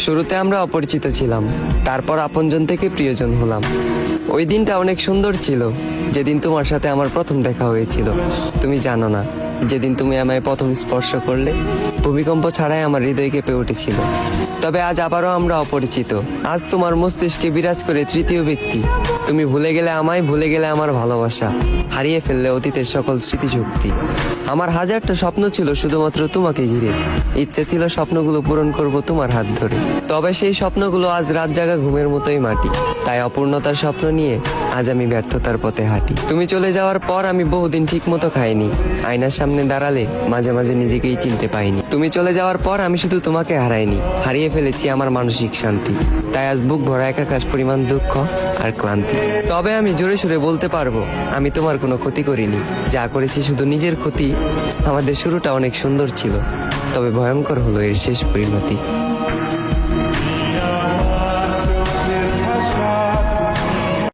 শুরুতে আমরা অপরিচিত ছিলাম, তারপর আপনজন থেকে প্রিয়জন হলাম। ওই দিনটা অনেক সুন্দর ছিল, যেদিন তোমার সাথে আমার প্রথম দেখা হয়েছিল। তুমি জানো না, যেদিন তুমি আমায় প্রথম স্পর্শ করলে, ভূমিকম্প ছাড়াই আমার হৃদয় কেঁপে উঠেছিল। তবে আজ আবারও আমরা অপরিচিত। আজ তোমার মস্তিষ্কে বিরাজ করে তৃতীয় ব্যক্তি। তুমি ভুলে গেলে আমায়, ভুলে গেলে আমার ভালোবাসা, হারিয়ে ফেললে অতীতের সকল স্মৃতিশক্তি। আমার হাজারটা স্বপ্ন ছিল শুধুমাত্র তোমাকে ঘিরে। ইচ্ছে ছিল স্বপ্নগুলো পূরণ করব তোমার হাত ধরে। তবে সেই স্বপ্নগুলো আজ রাত জাগা ঘুমের মতোই মাটি। তাই অপূর্ণতার স্বপ্ন নিয়ে আজ আমি ব্যর্থতার পথে হাঁটি। তুমি চলে যাওয়ার পর আমি বহুদিন ঠিক মতো খাইনি। আয়নার সামনে দাঁড়ালে মাঝে মাঝে নিজেকেই চিনতে পাইনি। তুমি চলে যাওয়ার পর আমি শুধু তোমাকে হারাইনি, হারিয়ে ফেলেছি আমার মানসিক শান্তি। তাই আজ বুক ভরা একাকাশ পরিমাণ দুঃখ আর ক্লান্তি। তবে আমি জোরে সুরে বলতে পারবো, আমি তোমার কোনো ক্ষতি করিনি। যা করেছি শুধু নিজের ক্ষতি। আমাদের শুরুটা অনেক সুন্দর ছিল, তবে ভয়ঙ্কর হলো এর শেষ পরিণতি।